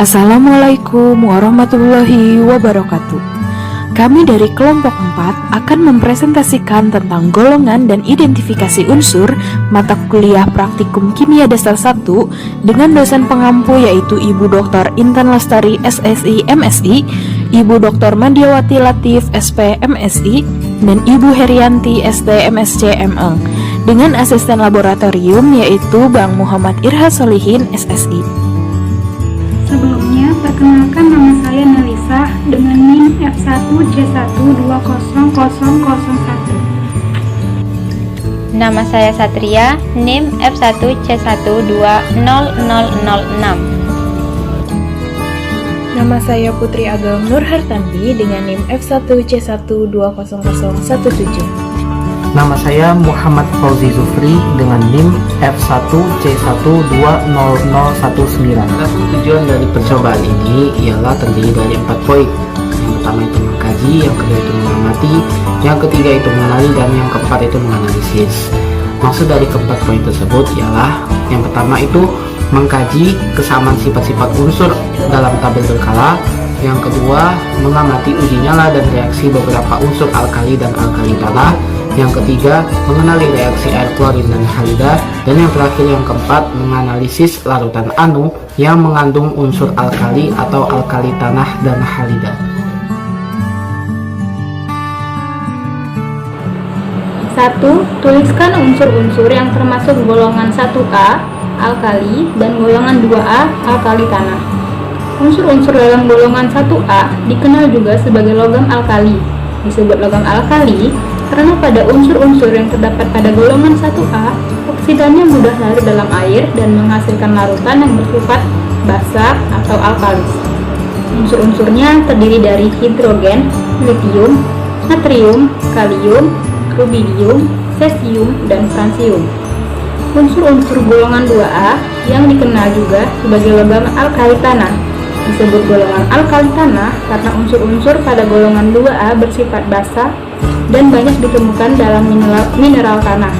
Assalamualaikum warahmatullahi wabarakatuh. Kami dari kelompok 4 akan mempresentasikan tentang golongan dan identifikasi unsur mata kuliah praktikum kimia dasar 1 dengan dosen pengampu yaitu Ibu Dr. Intan Lestari SSI MSI, Ibu Dr. Mandiawati Latif SP MSI, dan Ibu Herianti ST MSc ME dengan asisten laboratorium yaitu Bang Muhammad Irha Solihin SSI. Sebelumnya, perkenalkan nama saya Nelisa dengan NIM F1C1200001. Nama saya Satria, NIM F1C120006. Nama saya Putri Agam Nur Hartanti dengan NIM F1C120017. Nama saya Muhammad Fauzi Zufri dengan NIM F1C120019. Tujuan dari percobaan ini ialah terdiri dari 4 poin. Yang pertama itu mengkaji, yang kedua itu mengamati, yang ketiga itu mengenali, dan yang keempat itu menganalisis. Maksud dari keempat poin tersebut ialah yang pertama itu mengkaji kesamaan sifat-sifat unsur dalam tabel berkala. Yang kedua, mengamati uji nyala dan reaksi beberapa unsur alkali dan alkali tanah. Yang ketiga, mengenali reaksi air klorin dan halida. Dan yang terakhir, yang keempat, menganalisis larutan anu yang mengandung unsur alkali atau alkali tanah dan halida. 1. Tuliskan unsur-unsur yang termasuk golongan 1A, alkali, dan golongan 2A, alkali tanah. Unsur-unsur dalam golongan 1A dikenal juga sebagai logam alkali. Disebut logam alkali karena pada unsur-unsur yang terdapat pada golongan 1A, oksidannya mudah larut dalam air dan menghasilkan larutan yang bersifat basa atau alkalis. Unsur-unsurnya terdiri dari hidrogen, litium, natrium, kalium, rubidium, cesium, dan fransium. Unsur-unsur golongan 2A yang dikenal juga sebagai logam alkali tanah. Disebut golongan alkali tanah karena unsur-unsur pada golongan 2A bersifat basa dan banyak ditemukan dalam mineral tanah.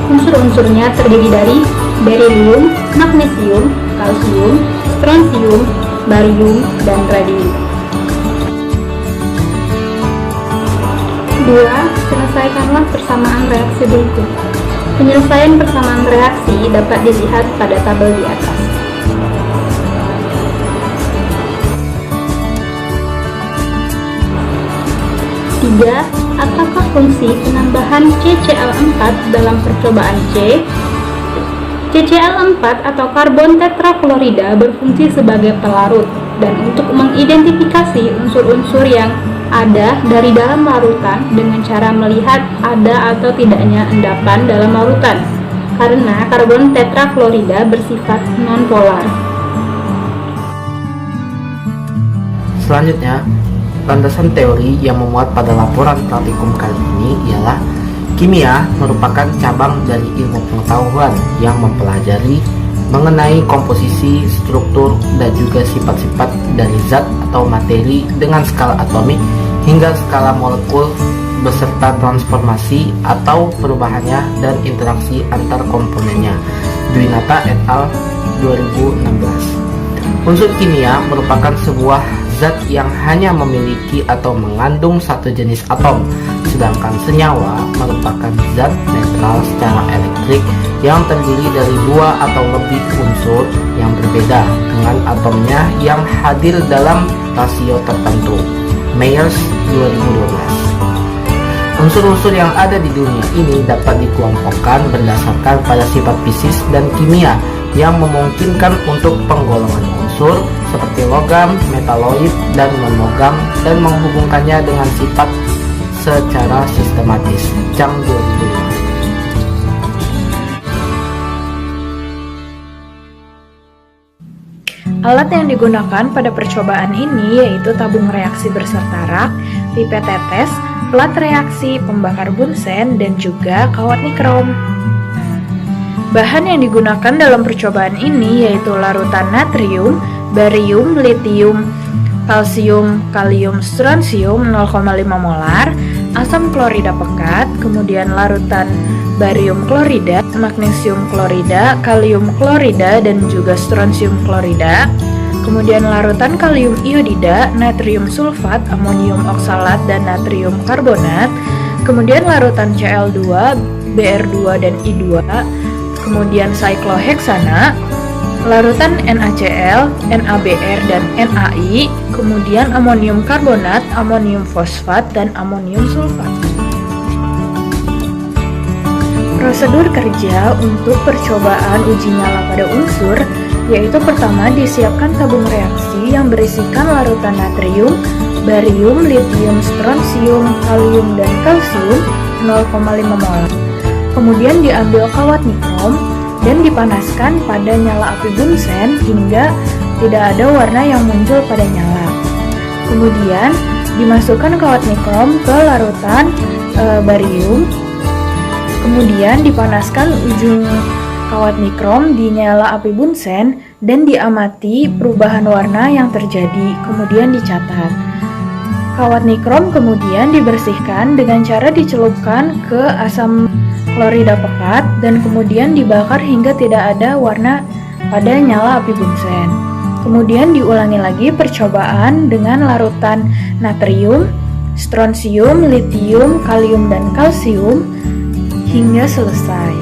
Unsur-unsurnya terdiri dari berilium, magnesium, kalsium, strontium, barium, dan radium. 2. Selesaikanlah persamaan reaksi berikut. Penyelesaian persamaan reaksi dapat dilihat pada tabel di atas. 3. Apakah fungsi penambahan CCl4 dalam percobaan C? CCl4 atau karbon tetraklorida berfungsi sebagai pelarut dan untuk mengidentifikasi unsur-unsur yang ada dari dalam larutan dengan cara melihat ada atau tidaknya endapan dalam larutan karena karbon tetraklorida bersifat nonpolar. Selanjutnya, landasan teori yang memuat pada laporan praktikum kali ini ialah kimia merupakan cabang dari ilmu pengetahuan yang mempelajari mengenai komposisi, struktur, dan juga sifat-sifat dari zat atau materi dengan skala atomik hingga skala molekul beserta transformasi atau perubahannya dan interaksi antar komponennya. Dwinata et al. 2016. Unsur kimia merupakan sebuah zat yang hanya memiliki atau mengandung satu jenis atom, sedangkan senyawa merupakan zat netral secara elektrik yang terdiri dari 2 atau lebih unsur yang berbeda dengan atomnya yang hadir dalam rasio tertentu. Myers 2012. Unsur-unsur yang ada di dunia ini dapat dikelompokkan berdasarkan pada sifat fisik dan kimia yang memungkinkan untuk penggolongan unsur seperti logam, metaloid, dan non-logam dan menghubungkannya dengan sifat secara sistematis. Chang 2005. Alat yang digunakan pada percobaan ini yaitu tabung reaksi berserta rak, pipet tetes, pelat reaksi, pembakar bunsen, dan juga kawat nikrom. Bahan yang digunakan dalam percobaan ini yaitu larutan natrium, barium, litium, kalsium, kalium, strontium 0,5 molar, asam klorida pekat, kemudian larutan barium klorida, magnesium klorida, kalium klorida, dan juga strontium klorida, Kemudian larutan kalium iodida, natrium sulfat, amonium oksalat, dan natrium karbonat. Kemudian larutan Cl2, Br2 dan I2. Kemudian sikloheksana, larutan NaCl, NaBr dan NaI. Kemudian amonium karbonat, amonium fosfat, dan amonium sulfat. Prosedur kerja untuk percobaan uji nyala pada unsur yaitu pertama disiapkan tabung reaksi yang berisikan larutan natrium, barium, litium, strontium, kalium, dan kalsium 0,5 molar. Kemudian diambil kawat nikrom dan dipanaskan pada nyala api bunsen hingga tidak ada warna yang muncul pada nyala. Kemudian dimasukkan kawat nikrom ke larutan barium. Kemudian dipanaskan ujung kawat nikrom di nyala api bunsen dan diamati perubahan warna yang terjadi, kemudian dicatat. Kawat nikrom kemudian dibersihkan dengan cara dicelupkan ke asam klorida pekat dan kemudian dibakar hingga tidak ada warna pada nyala api bunsen. Kemudian diulangi lagi percobaan dengan larutan natrium, strontium, litium, kalium, dan kalsium hingga selesai.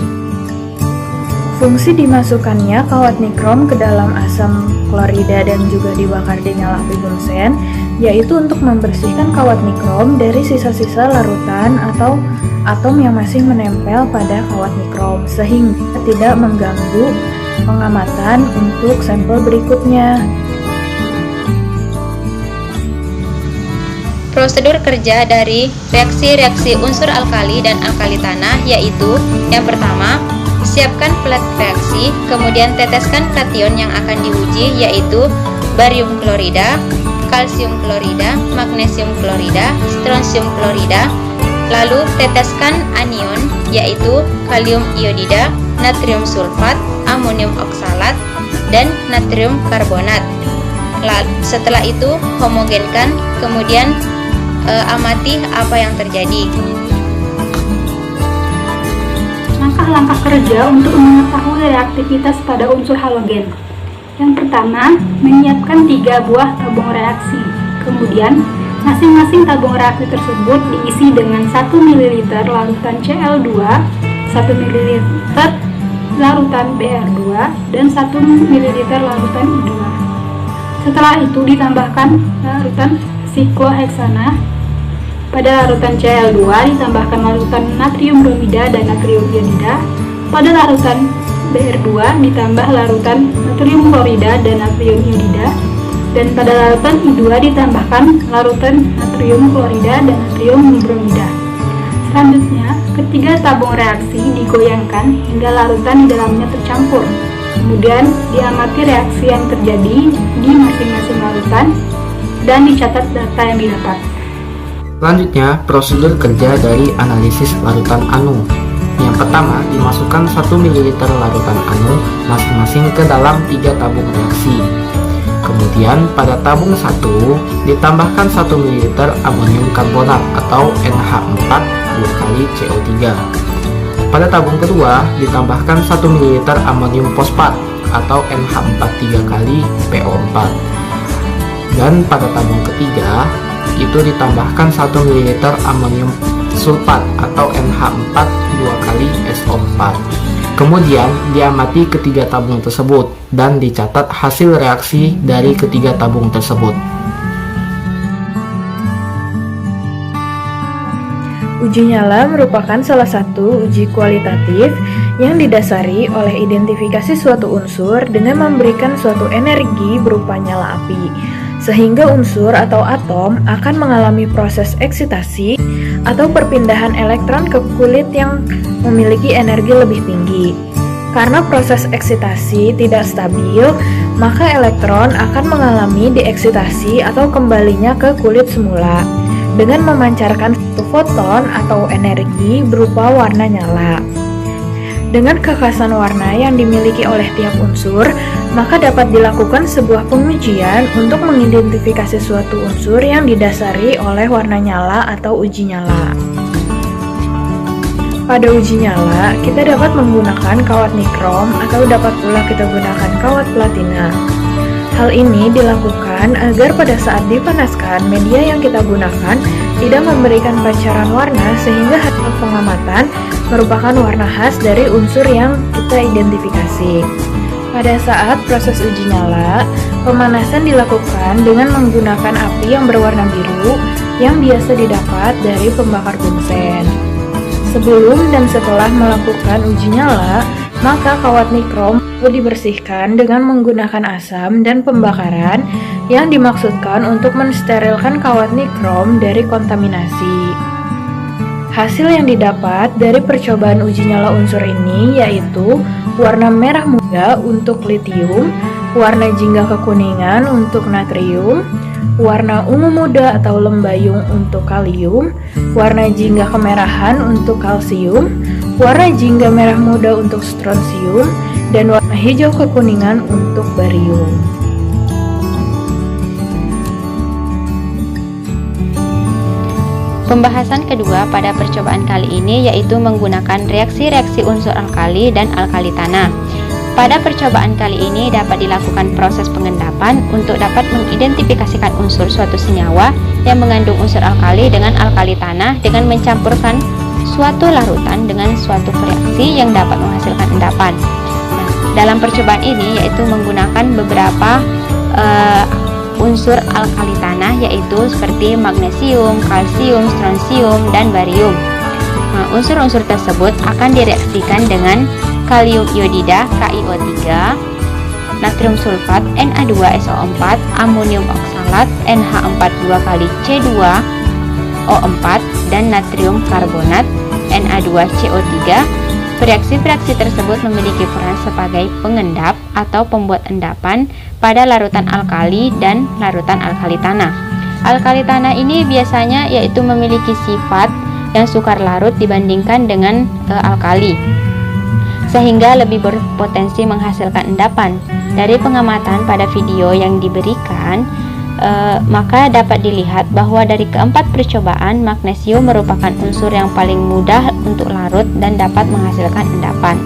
Fungsi dimasukkannya kawat nikrom ke dalam asam klorida dan juga dibakar di nyala api bunsen yaitu untuk membersihkan kawat nikrom dari sisa-sisa larutan atau atom yang masih menempel pada kawat nikrom sehingga tidak mengganggu pengamatan untuk sampel berikutnya. Prosedur kerja dari reaksi-reaksi unsur alkali dan alkali tanah yaitu yang pertama, siapkan pelet reaksi, kemudian teteskan kation yang akan diuji yaitu barium klorida, kalsium klorida, magnesium klorida, strontium klorida, lalu teteskan anion yaitu kalium iodida, natrium sulfat, amonium oksalat, dan natrium karbonat. Setelah itu homogenkan, kemudian amati apa yang terjadi. Langkah-langkah kerja untuk mengetahui reaktivitas pada unsur halogen. Yang pertama, menyiapkan 3 buah tabung reaksi. Kemudian, masing-masing tabung reaksi tersebut diisi dengan 1 ml larutan Cl2, 1 ml larutan Br2, dan 1 ml larutan I2. Setelah itu ditambahkan larutan sikloheksana. Pada larutan Cl2 ditambahkan larutan natrium bromida dan natrium iodida. Pada larutan Br2 ditambah larutan natrium klorida dan natrium iodida. Dan pada larutan I2 ditambahkan larutan natrium klorida dan natrium bromida. Selanjutnya, ketiga tabung reaksi digoyangkan hingga larutan di dalamnya tercampur. Kemudian diamati reaksi yang terjadi di masing-masing larutan dan dicatat data yang didapat. Selanjutnya, prosedur kerja dari analisis larutan anu. Yang pertama, dimasukkan 1 ml larutan anu masing-masing ke dalam 3 tabung reaksi. Kemudian, pada tabung 1 ditambahkan 1 ml amonium karbonat atau NH4 2 kali CO3. Pada tabung kedua ditambahkan 1 ml amonium fosfat atau NH4 3 kali PO4. Dan pada tabung ketiga itu ditambahkan 1 ml amonium sulfat atau NH4 2 kali SO4. Kemudian diamati ketiga tabung tersebut dan dicatat hasil reaksi dari ketiga tabung tersebut. Uji nyala merupakan salah satu uji kualitatif yang didasari oleh identifikasi suatu unsur dengan memberikan suatu energi berupa nyala api, sehingga unsur atau atom akan mengalami proses eksitasi atau perpindahan elektron ke kulit yang memiliki energi lebih tinggi. Karena proses eksitasi tidak stabil, maka elektron akan mengalami deeksitasi atau kembalinya ke kulit semula dengan memancarkan satu foton atau energi berupa warna nyala. Dengan kekhasan warna yang dimiliki oleh tiap unsur, maka dapat dilakukan sebuah pengujian untuk mengidentifikasi suatu unsur yang didasari oleh warna nyala atau uji nyala. Pada uji nyala, kita dapat menggunakan kawat nikrom atau dapat pula kita gunakan kawat platina. Hal Hal ini dilakukan agar pada saat dipanaskan, media yang kita gunakan tidak memberikan pancaran warna sehingga hasil pengamatan merupakan warna khas dari unsur yang kita identifikasi. Pada saat proses uji nyala, pemanasan dilakukan dengan menggunakan api yang berwarna biru yang biasa didapat dari pembakar bunsen. Sebelum dan setelah melakukan uji nyala, maka kawat nikrom perlu dibersihkan dengan menggunakan asam dan pembakaran yang dimaksudkan untuk mensterilkan kawat nikrom dari kontaminasi. Hasil yang didapat dari percobaan uji nyala unsur ini yaitu warna merah muda untuk litium, warna jingga kekuningan untuk natrium, warna ungu muda atau lembayung untuk kalium, warna jingga kemerahan untuk kalsium, warna jingga merah muda untuk strontium, dan warna hijau kekuningan untuk barium. Pembahasan kedua pada percobaan kali ini yaitu menggunakan reaksi-reaksi unsur alkali dan alkali tanah. Pada percobaan kali ini dapat dilakukan proses pengendapan untuk dapat mengidentifikasikan unsur suatu senyawa yang mengandung unsur alkali dengan alkali tanah dengan mencampurkan suatu larutan dengan suatu reaksi yang dapat menghasilkan endapan. Nah, dalam percobaan ini yaitu menggunakan beberapa unsur alkali tanah yaitu seperti magnesium, kalsium, strontium, dan barium. Nah, unsur-unsur tersebut akan direaksikan dengan kalium iodida KiO3, natrium sulfat Na2SO4, amonium oksalat NH42 kali C2O4, dan natrium karbonat Na2CO3. Reaksi-reaksi tersebut memiliki peran sebagai pengendap atau pembuat endapan pada larutan alkali dan larutan alkali tanah. Alkali tanah ini biasanya yaitu memiliki sifat yang sukar larut dibandingkan dengan alkali, sehingga lebih berpotensi menghasilkan endapan. Dari pengamatan pada video yang diberikan, maka dapat dilihat bahwa dari keempat percobaan, magnesium merupakan unsur yang paling mudah untuk larut dan dapat menghasilkan endapan.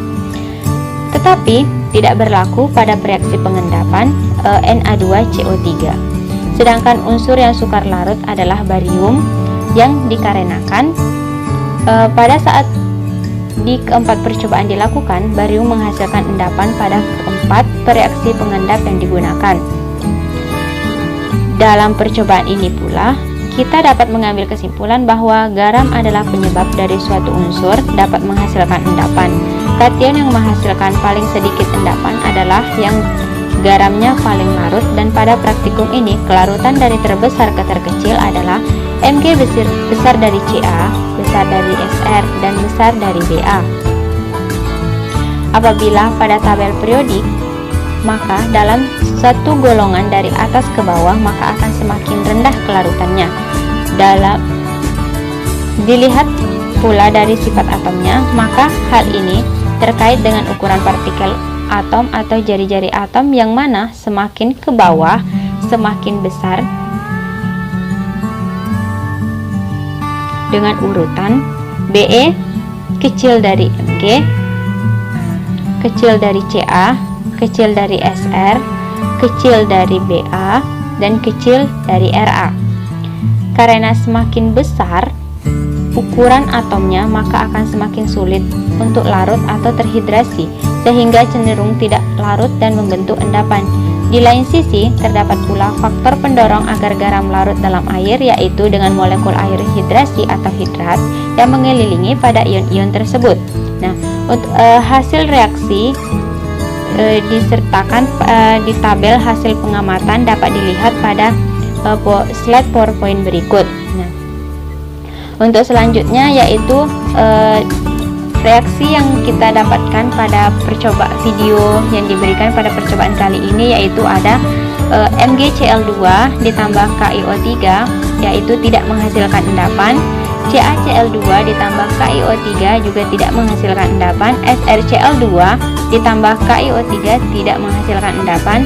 Tetapi tidak berlaku pada reaksi pengendapan Na2CO3. Sedangkan unsur yang sukar larut adalah barium, yang dikarenakan pada saat di keempat percobaan dilakukan, barium menghasilkan endapan pada keempat reaksi pengendap yang digunakan. Dalam percobaan ini pula, kita dapat mengambil kesimpulan bahwa garam adalah penyebab dari suatu unsur dapat menghasilkan endapan. Kation yang menghasilkan paling sedikit endapan adalah yang garamnya paling larut, dan pada praktikum ini kelarutan dari terbesar ke terkecil adalah Mg besar dari Ca, besar dari Sr, dan besar dari Ba. Apabila pada tabel periodik, maka dalam satu golongan dari atas ke bawah maka akan semakin rendah kelarutannya. Dilihat pula dari sifat atomnya, maka hal ini terkait dengan ukuran partikel atom atau jari-jari atom, yang mana semakin ke bawah semakin besar dengan urutan Be kecil dari Mg, kecil dari Ca, kecil dari Sr, kecil dari Ba, dan kecil dari Ra. Karena semakin besar ukuran atomnya, maka akan semakin sulit untuk larut atau terhidrasi, sehingga cenderung tidak larut dan membentuk endapan. Di lain sisi, terdapat pula faktor pendorong agar garam larut dalam air, yaitu dengan molekul air hidrasi atau hidrat yang mengelilingi pada ion-ion tersebut. Nah, untuk hasil reaksi disertakan di tabel hasil pengamatan dapat dilihat pada slide PowerPoint berikut. Nah, untuk selanjutnya yaitu reaksi yang kita dapatkan pada video yang diberikan pada percobaan kali ini, yaitu ada MgCl2 ditambah KiO3 yaitu tidak menghasilkan endapan, CaCl2 ditambah KiO3 juga tidak menghasilkan endapan, SrCl2 ditambah KiO3 tidak menghasilkan endapan.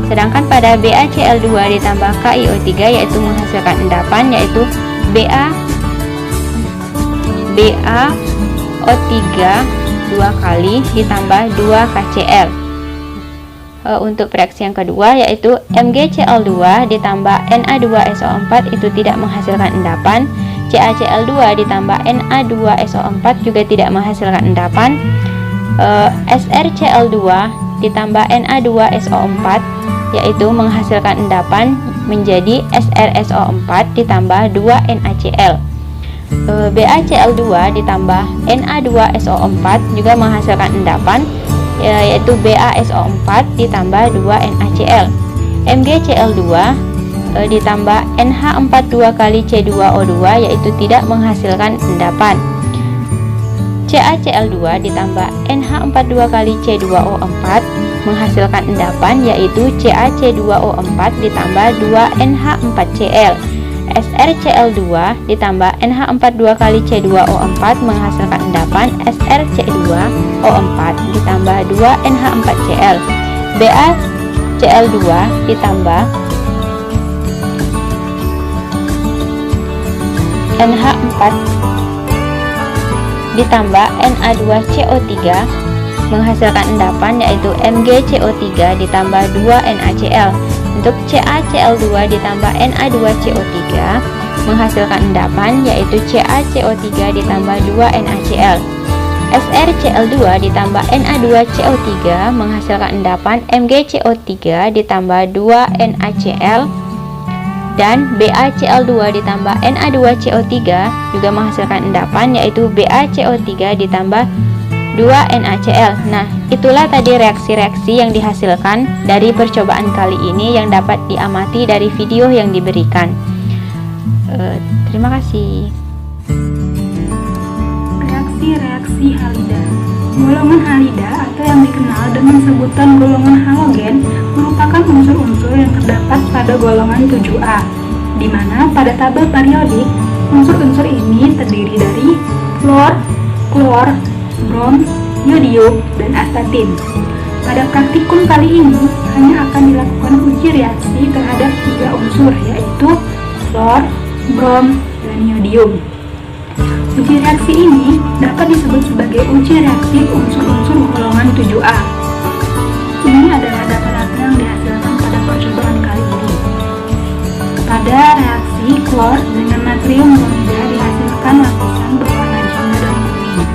Sedangkan pada BaCl2 ditambah KiO3 yaitu menghasilkan endapan, yaitu BaO3 2 kali ditambah 2 KCl. untuk reaksi yang kedua, yaitu MgCl2 ditambah Na2SO4 itu tidak menghasilkan endapan. CaCl2 ditambah Na2SO4 juga tidak menghasilkan endapan. SrCl2 ditambah Na2SO4 yaitu menghasilkan endapan menjadi SrSO4 ditambah 2NaCl. BaCl2 ditambah Na2SO4 juga menghasilkan endapan, yaitu BaSO4 ditambah 2NaCl. MgCl2 ditambah NH42 kali C2O2 yaitu tidak menghasilkan endapan. CaCl2 ditambah NH42 kali C2O4 menghasilkan endapan, yaitu CaC2O4 ditambah 2NH4Cl. SrCl2 ditambah NH42 kali C2O4 menghasilkan endapan, SrC2O4 ditambah 2NH4Cl. BaCl2 ditambah NH4 ditambah Na2CO3 menghasilkan endapan, yaitu MgCO3 ditambah 2NaCl. Untuk CaCl2 ditambah Na2CO3 menghasilkan endapan, yaitu CaCO3 ditambah 2NaCl. SrCl2 ditambah Na2CO3 menghasilkan endapan, MgCO3 ditambah 2NaCl. Dan BaCl2 ditambah Na2CO3 juga menghasilkan endapan, yaitu BaCO3 ditambah 2NaCl. Nah, itulah tadi reaksi-reaksi yang dihasilkan dari percobaan kali ini yang dapat diamati dari video yang diberikan. Terima kasih. Reaksi-reaksi halida. Golongan halida atau yang dikenal dengan sebutan golongan halogen merupakan unsur-unsur yang terdapat pada golongan 7A, di mana pada tabel periodik unsur-unsur ini terdiri dari fluor, klor, brom, yodium, dan astatin. Pada praktikum kali ini hanya akan dilakukan uji reaksi terhadap 3 unsur, yaitu fluor, brom, dan yodium. Uji reaksi ini dapat disebut sebagai uji reaksi unsur-unsur golongan 7A. Ini adalah data-data yang dihasilkan pada percobaan kali ini. Pada reaksi klor dengan natrium bromida dihasilkan lapisan berwarna jingga dan kuning.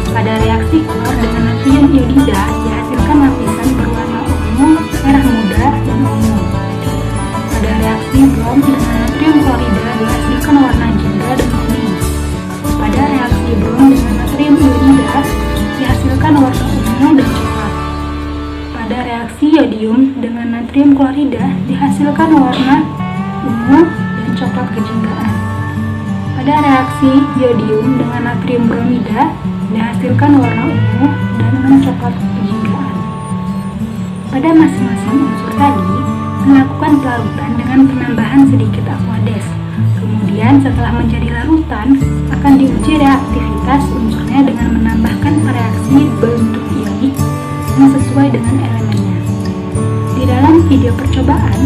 Pada reaksi klor dengan natrium iodida dihasilkan lapisan berwarna ungu, merah muda, dan ungu. Pada reaksi brom dengan natrium klorida dihasilkan warna jingga dan kuning. Pada reaksi brom dengan natrium iodida dihasilkan warna ungu dan coklat. Pada reaksi yodium dengan natrium klorida dihasilkan warna ungu dan coklat kejinggaan. Pada reaksi yodium dengan natrium bromida dihasilkan warna ungu dan coklat kejinggaan. Pada masing-masing unsur tadi melakukan pelarutan dengan penambahan sedikit aquades. Kemudian setelah menjadi larutan akan diuji reaktivitas unsurnya dengan menambahkan reaksi berbentuk ionik yang sesuai dengan elemennya. Di dalam video percobaan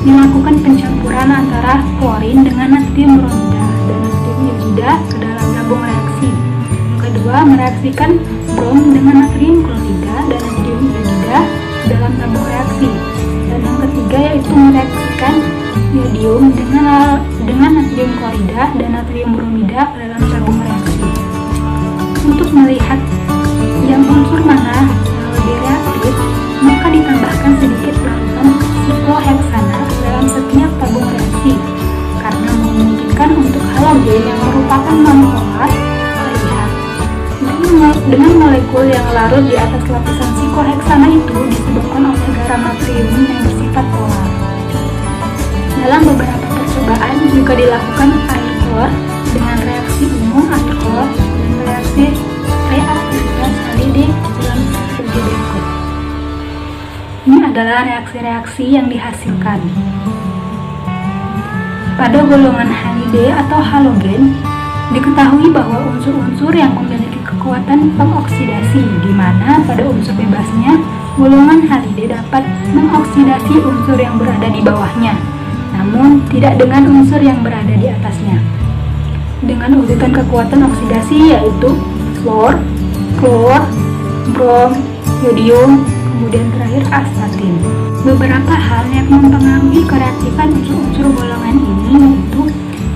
dilakukan pencampuran antara klorin dengan natrium bromida dan natrium iodida ke dalam tabung reaksi. Yang kedua, mereaksikan brom dengan natrium klorida dan natrium iodida ke dalam tabung reaksi. Dan yang ketiga yaitu mereaksikan yodium dengan natrium klorida dan natrium bromida ke dalam tabung reaksi. Untuk melihat yang unsur mana yang lebih reaktif, maka ditambahkan sedikit larutan sikloheksana dalam setiap tabung reaksi, karena memungkinkan untuk halogen yang merupakan nonpolar terlihat. Dengan molekul yang larut di atas lapisan sikloheksana itu disebabkan oleh garam natrium yang bersifat polar. Dalam beberapa percobaan juga dilakukan air klor dengan reaksi umum air klor dan reaksi reaktivitas halide dalam studi berikut. Ini adalah reaksi-reaksi yang dihasilkan. Pada golongan halide atau halogen, diketahui bahwa unsur-unsur yang memiliki kekuatan pengoksidasi, di mana pada unsur bebasnya, golongan halide dapat mengoksidasi unsur yang berada di bawahnya, namun tidak dengan unsur yang berada di atasnya. Dengan urutan kekuatan oksidasi yaitu fluor, klor, brom, yodium, kemudian terakhir astatin. Beberapa hal yang mempengaruhi kereaktifan unsur-unsur golongan ini yaitu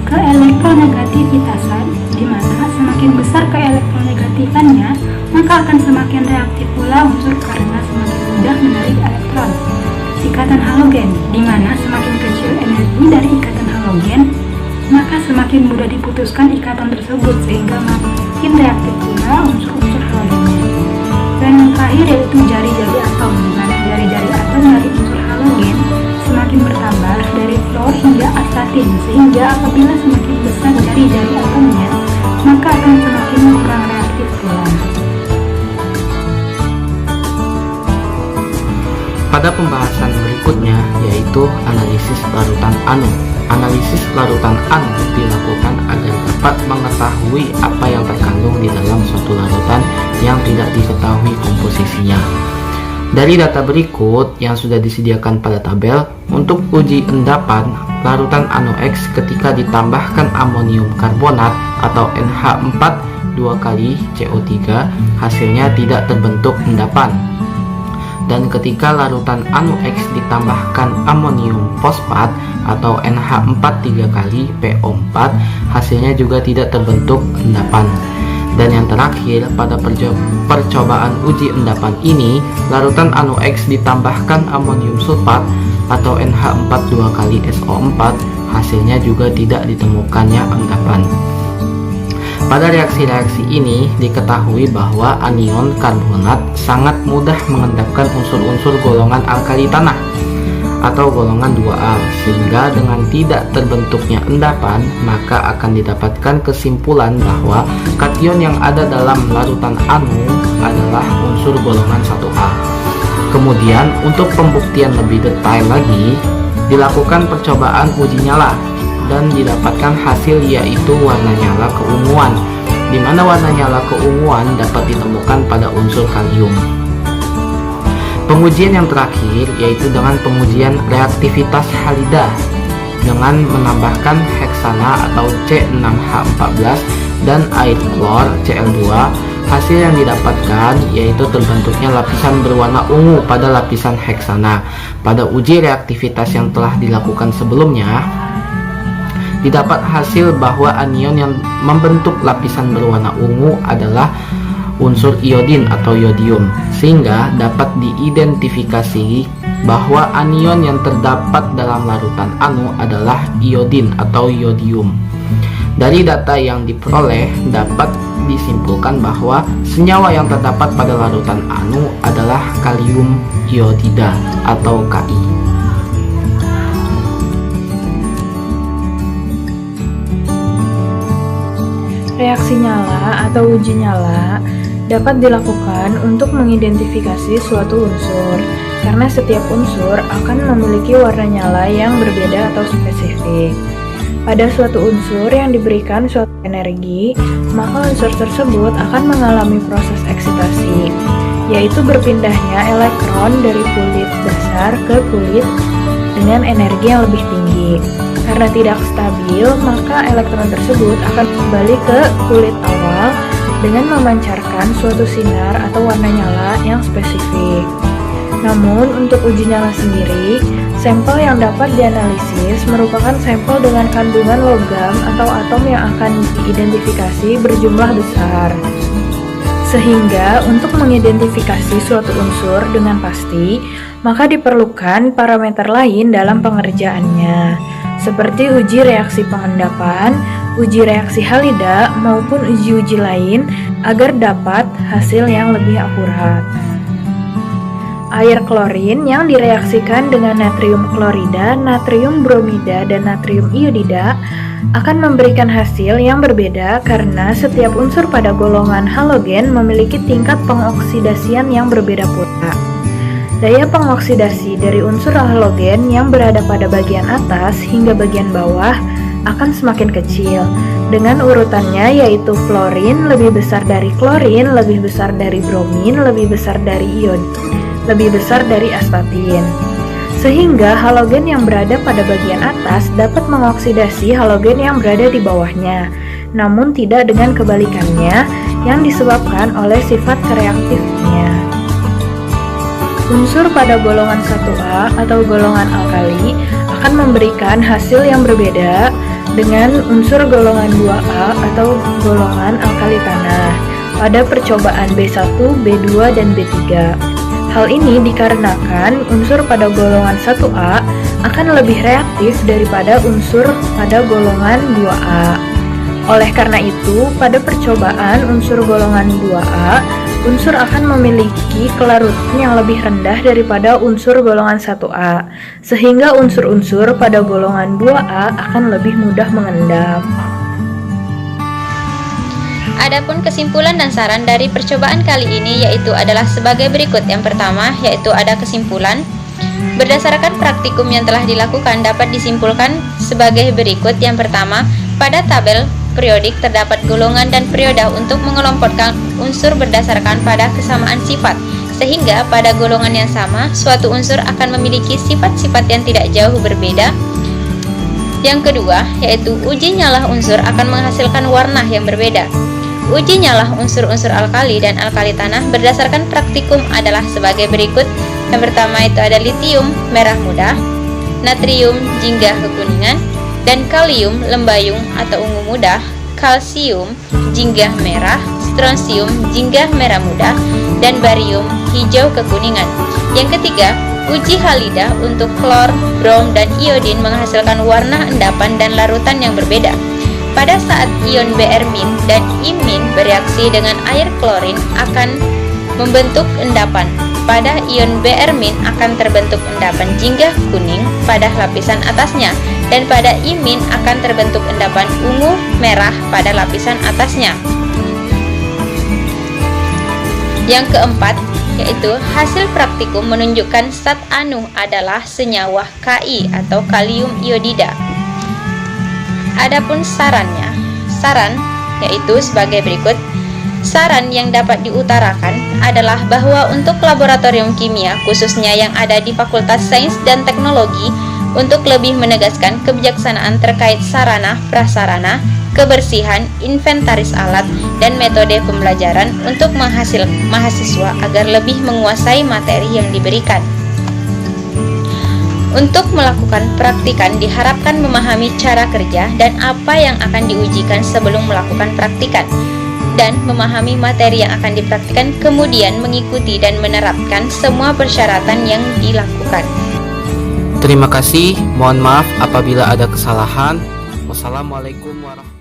keelektronegativitasan, di mana semakin besar keelektronegatifannya, maka akan semakin reaktif pula unsur karena semakin mudah menarik elektron. Ikatan halogen, di mana semakin kecil energi dari ikatan halogen, maka semakin mudah diputuskan ikatan tersebut sehingga makin reaktif pula unsur-unsur halogennya. Dan yang terakhir yaitu jari-jari atom, di mana jari-jari atom dari unsur halogen semakin bertambah dari fluor hingga astatin, sehingga apabila semakin besar jari-jari atomnya, maka akan semakin kurang reaktif pula. Pada pembahasan berikutnya yaitu analisis larutan anu. Analisis larutan anu dilakukan agar dapat mengetahui apa yang terkandung di dalam suatu larutan yang tidak diketahui komposisinya. Dari data berikut yang sudah disediakan pada tabel, untuk uji endapan larutan anu X ketika ditambahkan amonium karbonat atau NH4 2 kali CO3, hasilnya tidak terbentuk endapan. Dan ketika larutan anu X ditambahkan amonium fosfat atau NH4 3 kali PO4, hasilnya juga tidak terbentuk endapan. Dan yang terakhir, pada percobaan uji endapan ini, larutan anu X ditambahkan amonium sulfat atau NH4 2 kali SO4, hasilnya juga tidak ditemukannya endapan. Pada reaksi-reaksi ini diketahui bahwa anion karbonat sangat mudah mengendapkan unsur-unsur golongan alkali tanah atau golongan 2A, sehingga dengan tidak terbentuknya endapan maka akan didapatkan kesimpulan bahwa kation yang ada dalam larutan anu adalah unsur golongan 1A. Kemudian untuk pembuktian lebih detail lagi, dilakukan percobaan uji nyala dan didapatkan hasil yaitu warna nyala keunguan, di mana warna nyala keunguan dapat ditemukan pada unsur kalium. Pengujian yang terakhir yaitu dengan pengujian reaktivitas halida dengan menambahkan heksana atau C6H14 dan air klor Cl2. Hasil yang didapatkan yaitu terbentuknya lapisan berwarna ungu pada lapisan heksana. Pada uji reaktivitas yang telah dilakukan sebelumnya, didapat hasil bahwa anion yang membentuk lapisan berwarna ungu adalah unsur iodin atau yodium, sehingga dapat diidentifikasi bahwa anion yang terdapat dalam larutan anu adalah iodin atau yodium. Dari data yang diperoleh dapat disimpulkan bahwa senyawa yang terdapat pada larutan anu adalah kalium iodida atau Ki. Reaksi nyala atau uji nyala dapat dilakukan untuk mengidentifikasi suatu unsur, karena setiap unsur akan memiliki warna nyala yang berbeda atau spesifik. Pada suatu unsur yang diberikan suatu energi, maka unsur tersebut akan mengalami proses eksitasi, yaitu berpindahnya elektron dari kulit dasar ke kulit dengan energi yang lebih tinggi. Karena tidak stabil, maka elektron tersebut akan kembali ke kulit awal dengan memancarkan suatu sinar atau warna nyala yang spesifik. Namun, untuk uji nyala sendiri, sampel yang dapat dianalisis merupakan sampel dengan kandungan logam atau atom yang akan diidentifikasi berjumlah besar. Sehingga, untuk mengidentifikasi suatu unsur dengan pasti, maka diperlukan parameter lain dalam pengerjaannya, seperti uji reaksi pengendapan, uji reaksi halida, maupun uji-uji lain agar dapat hasil yang lebih akurat. Air klorin yang direaksikan dengan natrium klorida, natrium bromida, dan natrium iodida akan memberikan hasil yang berbeda karena setiap unsur pada golongan halogen memiliki tingkat pengoksidasian yang berbeda pula. Daya pengoksidasi dari unsur halogen yang berada pada bagian atas hingga bagian bawah akan semakin kecil, dengan urutannya yaitu fluorin lebih besar dari klorin, lebih besar dari bromin, lebih besar dari iodin, lebih besar dari astatin. Sehingga halogen yang berada pada bagian atas dapat mengoksidasi halogen yang berada di bawahnya, namun tidak dengan kebalikannya yang disebabkan oleh sifat kereaktifnya. Unsur pada golongan 1A atau golongan alkali akan memberikan hasil yang berbeda dengan unsur golongan 2A atau golongan alkali tanah pada percobaan B1, B2, dan B3. Hal ini dikarenakan unsur pada golongan 1A akan lebih reaktif daripada unsur pada golongan 2A. Oleh karena itu, pada percobaan unsur golongan 2A, unsur akan memiliki kelarutan yang lebih rendah daripada unsur golongan 1A, sehingga unsur-unsur pada golongan 2A akan lebih mudah mengendap. Adapun kesimpulan dan saran dari percobaan kali ini yaitu adalah sebagai berikut. Yang pertama yaitu ada kesimpulan. Berdasarkan praktikum yang telah dilakukan dapat disimpulkan sebagai berikut. Yang pertama, pada tabel periodik terdapat golongan dan perioda untuk mengelompokkan unsur berdasarkan pada kesamaan sifat, sehingga pada golongan yang sama suatu unsur akan memiliki sifat-sifat yang tidak jauh berbeda. Yang kedua yaitu uji nyala unsur akan menghasilkan warna yang berbeda. Uji nyala unsur-unsur alkali dan alkali tanah berdasarkan praktikum adalah sebagai berikut. Yang pertama itu ada litium merah muda, natrium jingga kekuningan, dan kalium lembayung atau ungu muda, kalsium jingga merah, strontium jingga merah muda, dan barium hijau kekuningan. Yang ketiga, uji halida untuk klor, brom, dan iodin menghasilkan warna endapan dan larutan yang berbeda. Pada saat ion Br- dan I- bereaksi dengan air klorin akan membentuk endapan. Pada ion Br- akan terbentuk endapan jingga kuning pada lapisan atasnya, dan pada I- akan terbentuk endapan ungu merah pada lapisan atasnya. Yang keempat yaitu hasil praktikum menunjukkan zat anu adalah senyawa Ki atau kalium iodida. Adapun saran yaitu sebagai berikut. Saran yang dapat diutarakan adalah bahwa untuk laboratorium kimia khususnya yang ada di Fakultas Sains dan Teknologi, untuk lebih menegaskan kebijaksanaan terkait sarana, prasarana, kebersihan, inventaris alat, dan metode pembelajaran untuk mahasiswa agar lebih menguasai materi yang diberikan. Untuk melakukan praktikan diharapkan memahami cara kerja dan apa yang akan diujikan sebelum melakukan praktikan, dan memahami materi yang akan dipraktikkan, kemudian mengikuti dan menerapkan semua persyaratan yang dilakukan. Terima kasih, mohon maaf apabila ada kesalahan. Wassalamualaikum warahmatullahi wabarakatuh.